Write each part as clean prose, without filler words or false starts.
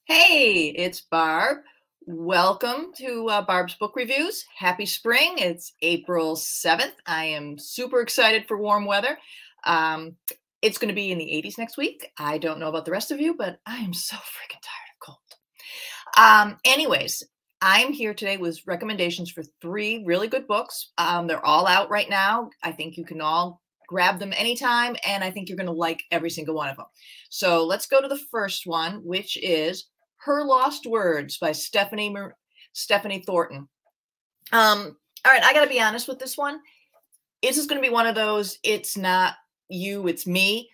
Hey, it's Barb. Welcome to Barb's Book Reviews. Happy spring. It's April 7th. I am super excited for warm weather. Um, it's going to be in the 80s next week. I don't know about the rest of you, but I am so freaking tired of cold. Anyways, I'm here today with recommendations for 3 really good books. They're all out right now. I think you can all grab them anytime, and I think you're going to like every single one of them. So let's go to the first one, which is Her Lost Words by Stephanie Thornton. All right, I got to be honest with this one. This is going to be one of those it's not you, it's me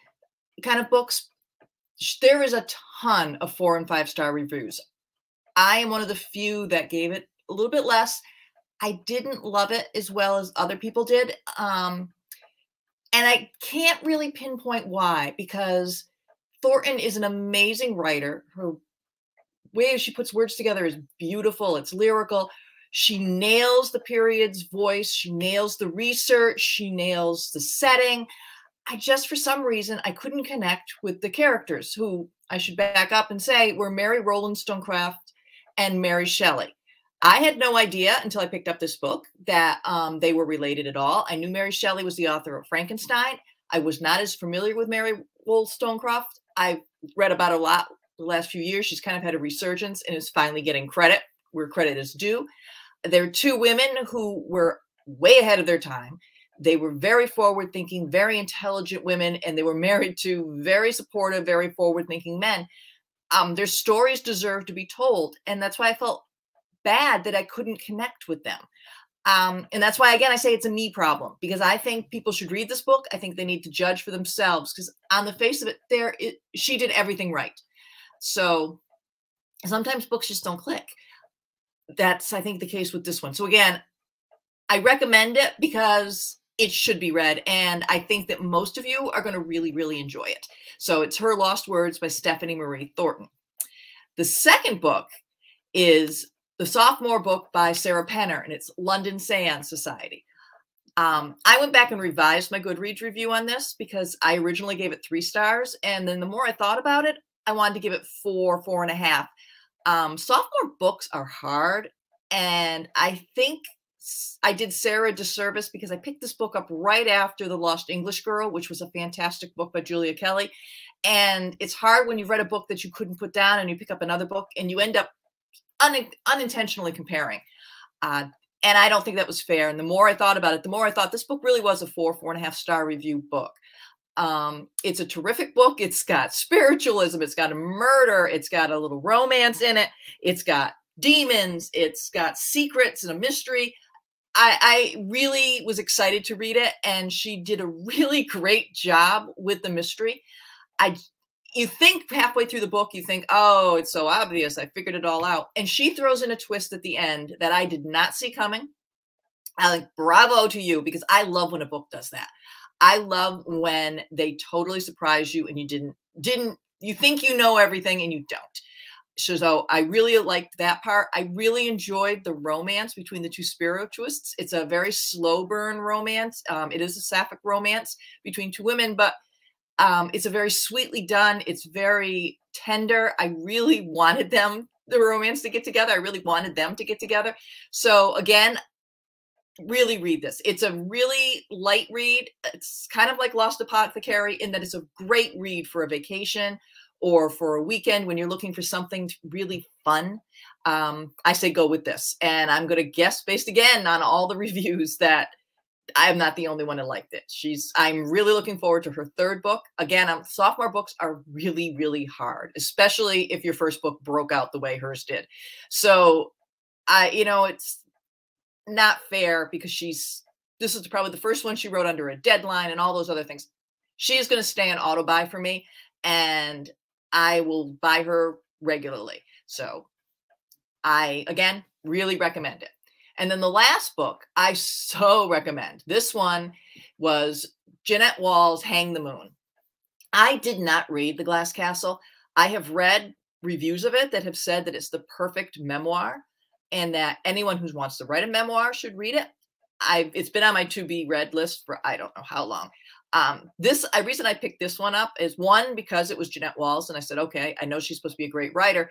kind of books. There is a ton of 4 and 5-star reviews. I am one of the few that gave it a little bit less. I didn't love it as well as other people did. And I can't really pinpoint why, because Thornton is an amazing writer. Her way she puts words together is beautiful. It's lyrical. She nails the period's voice. She nails the research. She nails the setting. For some reason, I couldn't connect with the characters, who I should back up and say were Mary Wollstonecraft and Mary Shelley. I had no idea until I picked up this book that they were related at all. I knew Mary Shelley was the author of Frankenstein. I was not as familiar with Mary Wollstonecraft. I've read about a lot the last few years. She's kind of had a resurgence and is finally getting credit where credit is due. There are 2 women who were way ahead of their time. They were very forward-thinking, very intelligent women, and they were married to very supportive, very forward-thinking men. Their stories deserve to be told, and that's why I felt bad that I couldn't connect with them. And that's why, again, I say it's a me problem, because I think people should read this book. I think they need to judge for themselves, because on the face of it, she did everything right. So sometimes books just don't click. That's, I think, the case with this one. So again, I recommend it because it should be read, and I think that most of you are going to really, really enjoy it. So it's Her Lost Words by Stephanie Marie Thornton. The second book is the sophomore book by Sarah Penner, and it's London Seance Society. I went back and revised my Goodreads review on this because I originally gave it 3 stars, and then the more I thought about it, I wanted to give it 4, 4.5. Sophomore books are hard, and I think I did Sarah a disservice because I picked this book up right after The Lost English Girl, which was a fantastic book by Julia Kelly. And it's hard when you've read a book that you couldn't put down and you pick up another book and you end up unintentionally comparing. And I don't think that was fair. And the more I thought about it, the more I thought this book really was a 4, 4.5-star review book. It's a terrific book. It's got spiritualism. It's got a murder. It's got a little romance in it. It's got demons. It's got secrets and a mystery. I really was excited to read it, and she did a really great job with the mystery. You think halfway through the book, you think, oh, it's so obvious. I figured it all out. And she throws in a twist at the end that I did not see coming. I like, bravo to you, because I love when a book does that. I love when they totally surprise you and you think you know everything and you don't. So I really liked that part. I really enjoyed the romance between the 2 spiritualists. It's a very slow burn romance. It is a sapphic romance between 2 women, but it's a very sweetly done. It's very tender. I really wanted the romance to get together. I really wanted them to get together. So again, really read this. It's a really light read. It's kind of like Lost Apothecary in that it's a great read for a vacation or for a weekend when you're looking for something really fun. I say go with this. And I'm going to guess, based again on all the reviews, that I'm not the only one who liked it. I'm really looking forward to her 3rd book. Again, sophomore books are really, really hard, especially if your first book broke out the way hers did. So it's not fair because this is probably the first one she wrote under a deadline and all those other things. She is going to stay an auto buy for me, and I will buy her regularly. So I, again, really recommend it. And then the last book I so recommend. This one was Jeannette Walls' Hang the Moon. I did not read The Glass Castle. I have read reviews of it that have said that it's the perfect memoir and that anyone who wants to write a memoir should read it. It's been on my to-be read list for I don't know how long. Reason I picked this one up is, one, because it was Jeannette Walls, and I said, okay, I know she's supposed to be a great writer.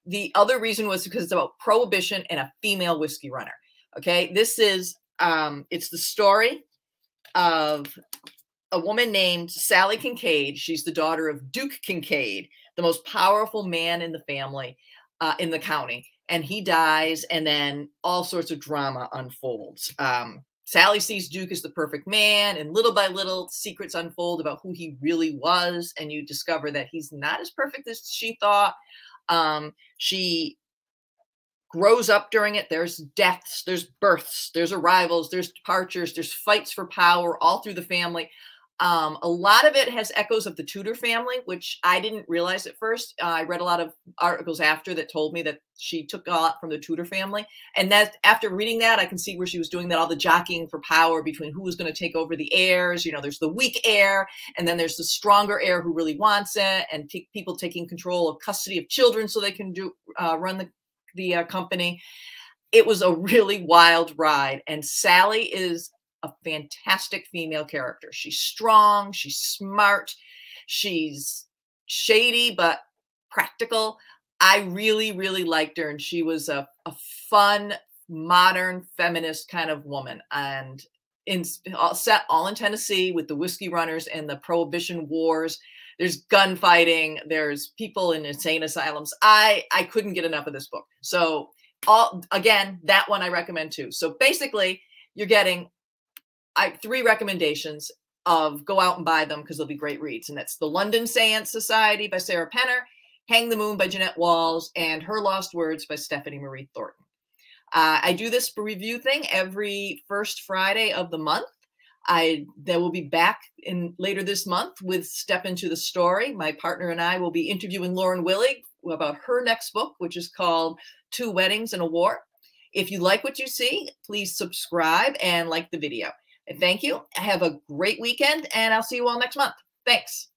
The other reason was because it's about prohibition and a female whiskey runner. Okay, this is it's the story of a woman named Sally Kincaid. She's the daughter of Duke Kincaid, the most powerful man in the family, in the county. And he dies, and then all sorts of drama unfolds. Sally sees Duke as the perfect man, and little by little, secrets unfold about who he really was, and you discover that he's not as perfect as she thought. She grows up during it. There's deaths, there's births, there's arrivals, there's departures, there's fights for power all through the family. A lot of it has echoes of the Tudor family, which I didn't realize at first. I read a lot of articles after that told me that she took a lot from the Tudor family. And that after reading that, I can see where she was doing that, all the jockeying for power between who was going to take over the heirs. You know, there's the weak heir, and then there's the stronger heir who really wants it, and people taking control of custody of children so they can run the company. It was a really wild ride, and Sally is a fantastic female character. She's strong, she's smart, she's shady but practical. I really, really liked her, and she was a fun, modern, feminist kind of woman. And set all in Tennessee with the whiskey runners and the Prohibition wars. There's gunfighting. There's people in insane asylums. I couldn't get enough of this book. So again, that one I recommend too. So basically, you're getting 3 recommendations of go out and buy them because they'll be great reads. And that's The London Seance Society by Sarah Penner, Hang the Moon by Jeannette Walls, and Her Lost Words by Stephanie Marie Thornton. I do this review thing every first Friday of the month. They will be back later this month with Step Into the Story. My partner and I will be interviewing Lauren Willig about her next book, which is called 2 Weddings and a War. If you like what you see, please subscribe and like the video. And thank you. Have a great weekend, and I'll see you all next month. Thanks.